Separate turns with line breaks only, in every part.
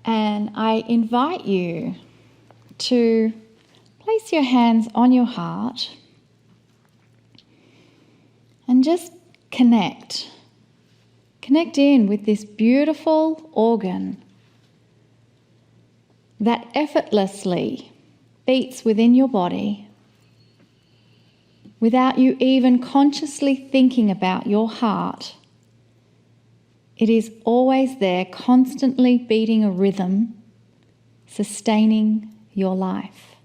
And I invite you to place your hands on your heart and just connect. Connect in with this beautiful organ that effortlessly beats within your body without you even consciously thinking about your heart. It is always there, constantly beating a rhythm, sustaining your life.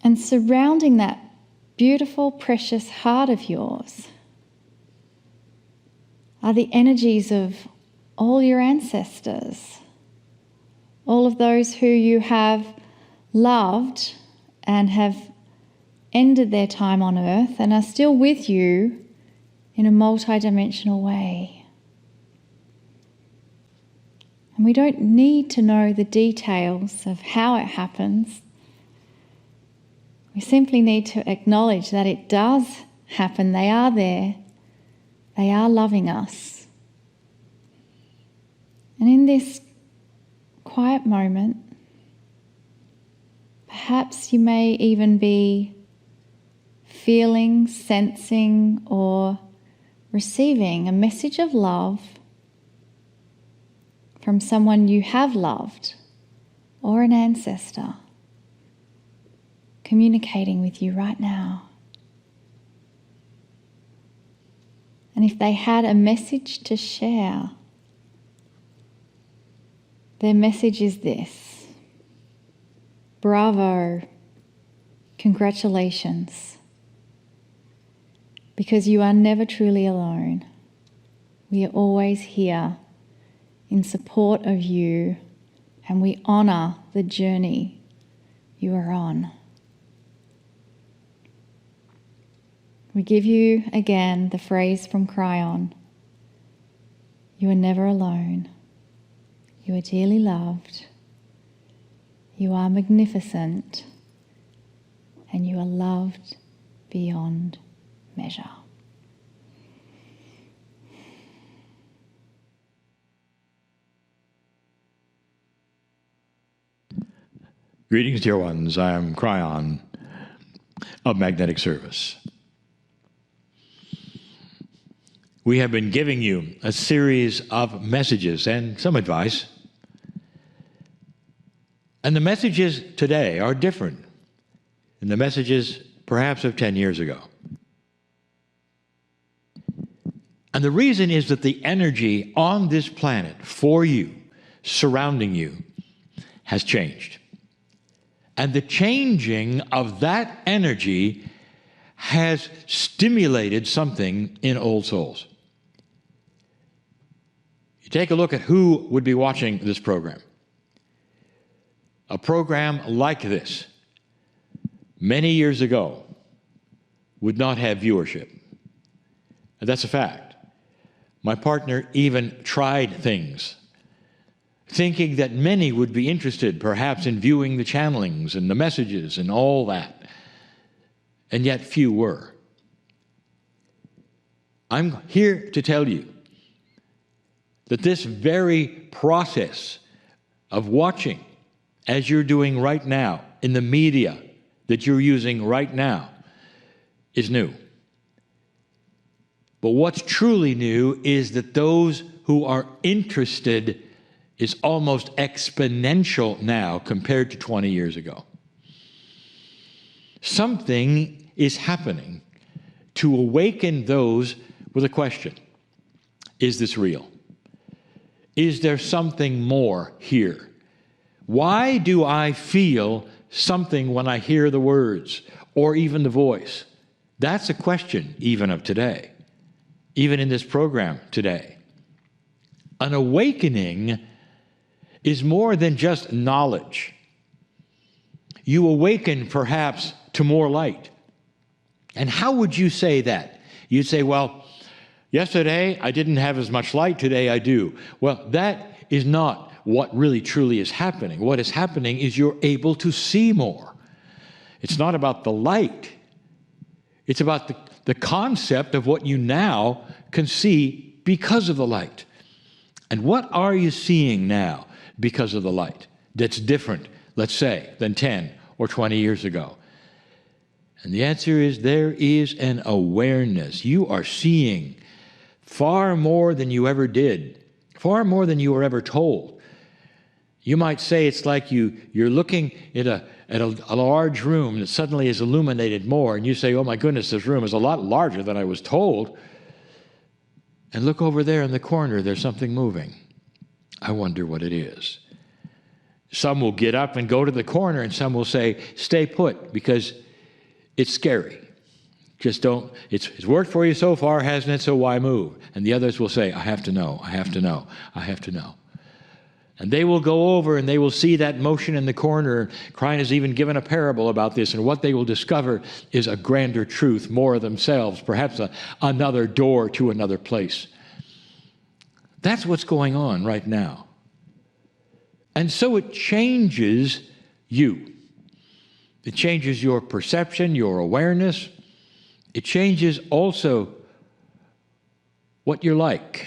And surrounding that beautiful, precious heart of yours are the energies of all your ancestors, all of those who you have loved and have ended their time on earth and are still with you in a multidimensional way. And we don't need to know the details of how it happens. We simply need to acknowledge that it does happen. They are there. They are loving us. And in this quiet moment, perhaps you may even be feeling, sensing, or receiving a message of love from someone you have loved or an ancestor communicating with you right now. And if they had a message to share, their message is this: bravo, congratulations. Because you are never truly alone. We are always here in support of you, and we honour the journey you are on. We give you again the phrase from Cryon: you are never alone. You are dearly loved. You are magnificent, and you are loved beyond measure.
Greetings, dear ones. I am Cryon of Magnetic Service. We have been giving you a series of messages and some advice. And the messages today are different than the messages perhaps of 10 years ago. And the reason is that the energy on this planet for you, surrounding you, has changed. And the changing of that energy has stimulated something in old souls. You take a look at who would be watching this program. A program like this, many years ago, would not have viewership. And that's a fact. My partner even tried things, thinking that many would be interested perhaps in viewing the channelings and the messages and all that. And yet few were. I'm here to tell you that this very process of watching, as you're doing right now, in the media that you're using right now, is new. But what's truly new is that those who are interested is almost exponential now compared to 20 years ago. Something is happening to awaken those with a question. Is this real? Is there something more here? Why do I feel something when I hear the words or even the voice? That's a question even of today, even in this program today. An awakening is more than just knowledge. You awaken perhaps to more light. And how would you say that? You'd say, well, yesterday I didn't have as much light, today I do. Well, that is not what really truly is happening. What is happening is you're able to see more. It's not about the light. It's about the concept of what you now can see because of the light. And what are you seeing now because of the light that's different, let's say, than 10 or 20 years ago? And the answer is there is an awareness. You are seeing far more than you ever did, far more than you were ever told. You might say it's like you're looking at a large room that suddenly is illuminated more, and you say, oh my goodness, this room is a lot larger than I was told. And look over there in the corner, there's something moving. I wonder what it is. Some will get up and go to the corner, and some will say, stay put, because it's scary. Just don't, it's worked for you so far, hasn't it? So why move? And the others will say, I have to know, I have to know, I have to know. And they will go over and they will see that motion in the corner. Krein has even given a parable about this, and what they will discover is a grander truth, more of themselves, perhaps another door to another place. That's what's going on right now. And so it changes you. It changes your perception, your awareness. It changes also what you're like.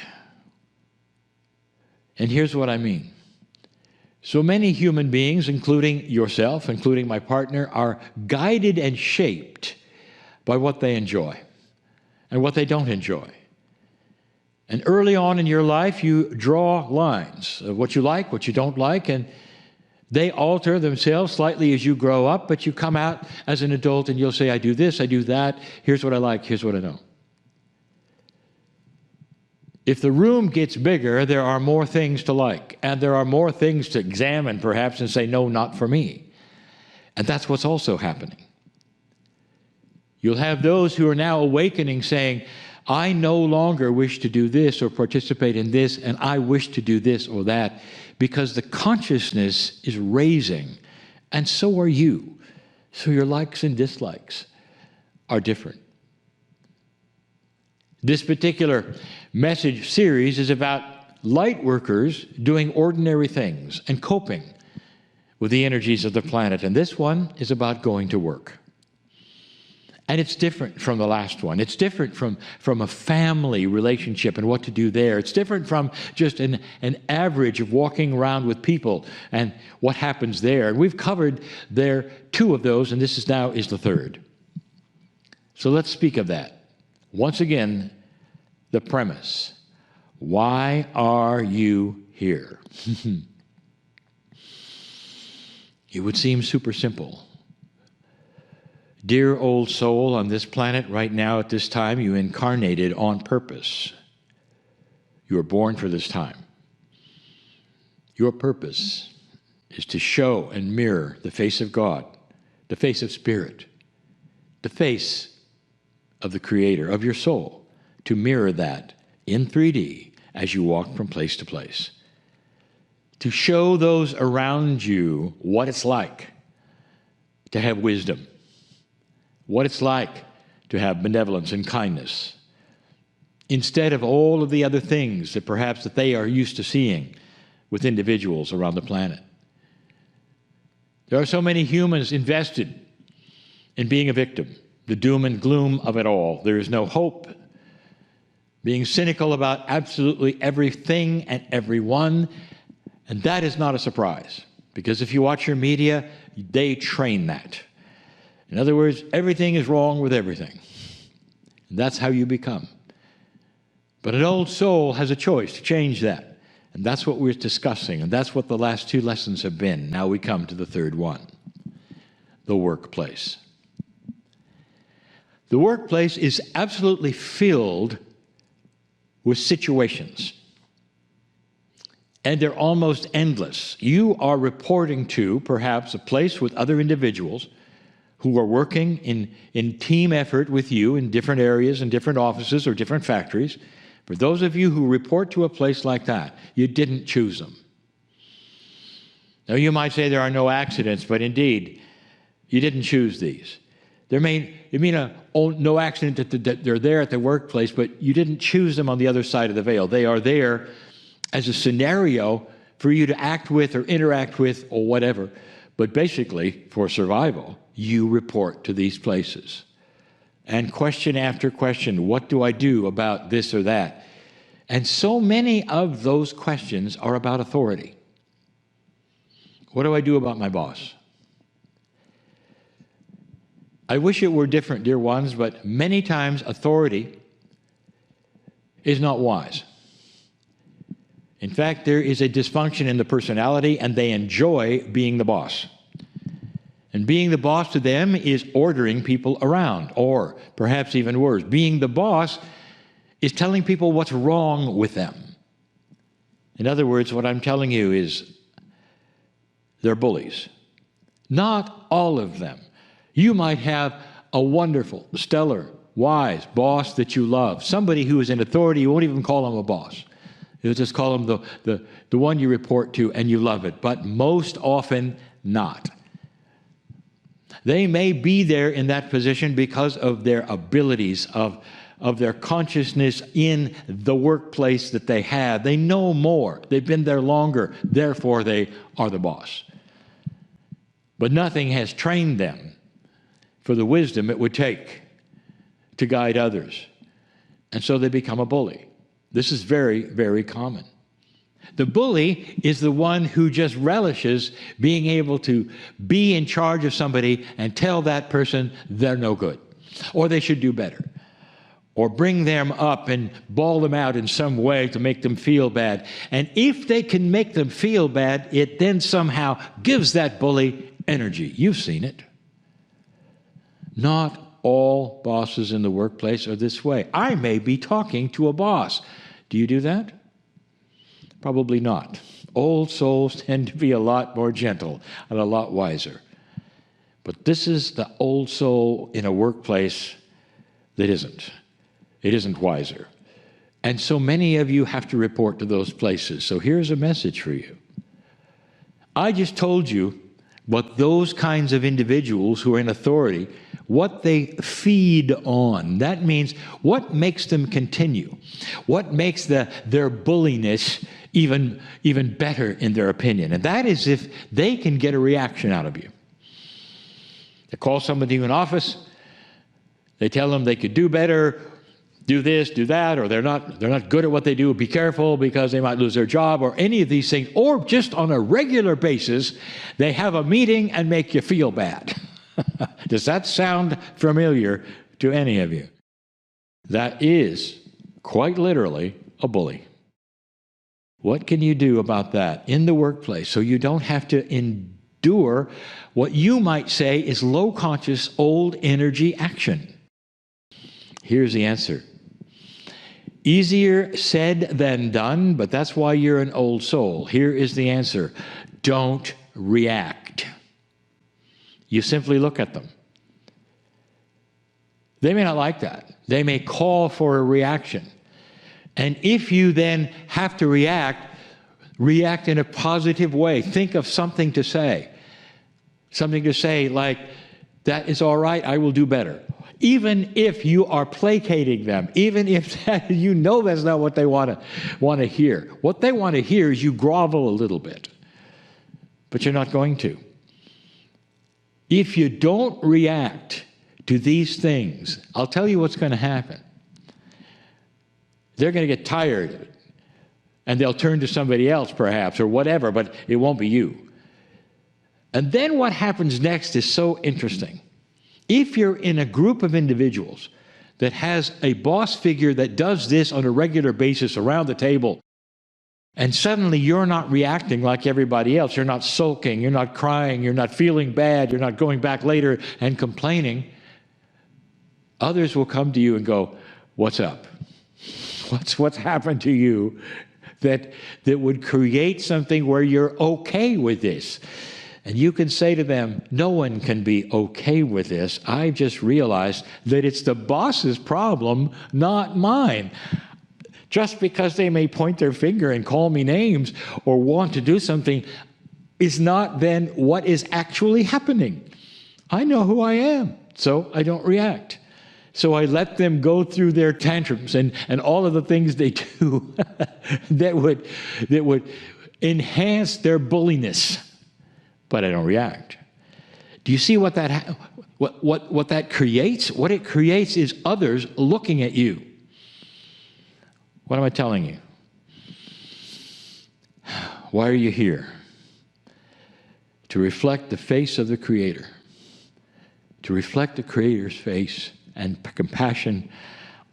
And here's what I mean. So many human beings, including yourself, including my partner, are guided and shaped by what they enjoy and what they don't enjoy. And early on in your life, you draw lines of what you like, what you don't like, and they alter themselves slightly as you grow up, but you come out as an adult and you'll say, I do this, I do that, here's what I like, here's what I don't. If the room gets bigger, there are more things to like, and there are more things to examine, perhaps, and say, no, not for me. And that's what's also happening. You'll have those who are now awakening saying, I no longer wish to do this or participate in this, and I wish to do this or that, because the consciousness is raising, and so are you. So your likes and dislikes are different. This particular message series is about light workers doing ordinary things and coping with the energies of the planet. And this one is about going to work. And it's different from the last one. It's different from a family relationship and what to do there. It's different from just an average of walking around with people and what happens there. And we've covered there 2 of those, and this is the third. So let's speak of that. Once again, the premise. Why are you here? It would seem super simple. Dear old soul on this planet right now at this time, you incarnated on purpose. You were born for this time. Your purpose is to show and mirror the face of God, the face of Spirit, the face of the Creator, of your soul, to mirror that in 3D as you walk from place to place. To show those around you what it's like to have wisdom, what it's like to have benevolence and kindness, instead of all of the other things that perhaps that they are used to seeing with individuals around the planet. There are so many humans invested in being a victim, the doom and gloom of it all. There is no hope, being cynical about absolutely everything and everyone. And that is not a surprise, because if you watch your media, they train that. In other words, everything is wrong with everything. And that's how you become. But an old soul has a choice to change that. And that's what we're discussing, and that's what the last 2 lessons have been. Now we come to the third one, the workplace. The workplace is absolutely filled with situations. And they're almost endless. You are reporting to, perhaps, a place with other individuals who are working in team effort with you in different areas and different offices or different factories. For those of you who report to a place like that, you didn't choose them. Now, you might say there are no accidents, but indeed, you didn't choose these. There may be no accident that they're there at the workplace, but you didn't choose them on the other side of the veil. They are there as a scenario for you to act with or interact with or whatever. But basically, for survival, you report to these places. And question after question, what do I do about this or that? And so many of those questions are about authority. What do I do about my boss? I wish it were different, dear ones, but many times authority is not wise. In fact, there is a dysfunction in the personality, and they enjoy being the boss. And being the boss to them is ordering people around, or perhaps even worse, being the boss is telling people what's wrong with them. In other words, what I'm telling you is they're bullies. Not all of them. You might have a wonderful, stellar, wise boss that you love, somebody who is in authority. You won't even call him a boss. You'll just call him the one you report to, and you love it. But most often not. They may be there in that position because of their abilities, of their consciousness in the workplace that they have. They know more. They've been there longer. Therefore, they are the boss. But nothing has trained them for the wisdom it would take to guide others. And so they become a bully. This is very, very common. The bully is the one who just relishes being able to be in charge of somebody and tell that person they're no good, or they should do better, or bring them up and bawl them out in some way to make them feel bad. And if they can make them feel bad, it then somehow gives that bully energy. You've seen it. Not all bosses in the workplace are this way. I may be talking to a boss. Do you do that? Probably not. Old souls tend to be a lot more gentle and a lot wiser. But this is the old soul in a workplace that isn't. It isn't wiser. And so many of you have to report to those places. So here's a message for you. I just told you what those kinds of individuals who are in authority, what they feed on. That means what makes them continue. What makes their bulliness even better in their opinion. And that is if they can get a reaction out of you. They call somebody in office. They tell them they could do better, do this, do that, or they're not good at what they do. Be careful because they might lose their job, or any of these things. Or just on a regular basis, they have a meeting and make you feel bad. Does that sound familiar to any of you? That is quite literally a bully. What can you do about that in the workplace so you don't have to endure what you might say is low conscious, old energy action? Here's the answer. Easier said than done, but that's why you're an old soul. Here is the answer. Don't react. You simply look at them. They may not like that. They may call for a reaction. And if you then have to react in a positive way. Think of something to say. Something to say like, that is all right, I will do better. Even if you are placating them, even if you know that's not what they want to hear. What they want to hear is you grovel a little bit. But you're not going to. If you don't react to these things, I'll tell you what's going to happen. They're going to get tired of it. And they'll turn to somebody else perhaps, or whatever, but it won't be you. And then what happens next is so interesting. If you're in a group of individuals that has a boss figure that does this on a regular basis around the table, and suddenly you're not reacting like everybody else, you're not sulking, you're not crying, you're not feeling bad, you're not going back later and complaining, others will come to you and go, what's up? What's happened to you that would create something where you're okay with this? And you can say to them, no one can be okay with this. I just realized that it's the boss's problem, not mine. Just because they may point their finger and call me names or want to do something is not then what is actually happening. I know who I am, so I don't react. So I let them go through their tantrums and all of the things they do that would enhance their bulliness. But I don't react. Do you see what that creates? What it creates is others looking at you. What am I telling you? Why are you here? To reflect the face of the Creator. To reflect the Creator's face and compassion.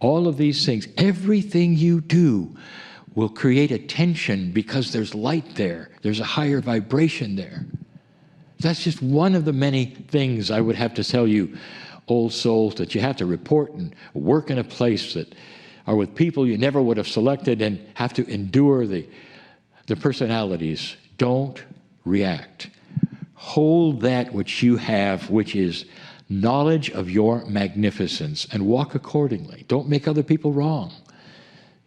All of these things, everything you do will create a tension because there's light there. There's a higher vibration there. That's just one of the many things I would have to tell you, old souls, that you have to report and work in a place that are with people you never would have selected and have to endure the personalities. Don't react. Hold that which you have, which is knowledge of your magnificence, and walk accordingly. Don't make other people wrong.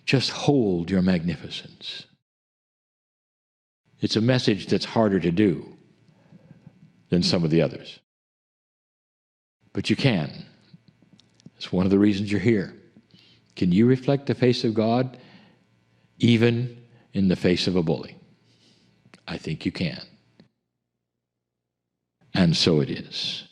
Just hold your magnificence. It's a message that's harder to do than some of the others. But you can. It's one of the reasons you're here. Can you reflect the face of God even in the face of a bully? I think you can. And so it is.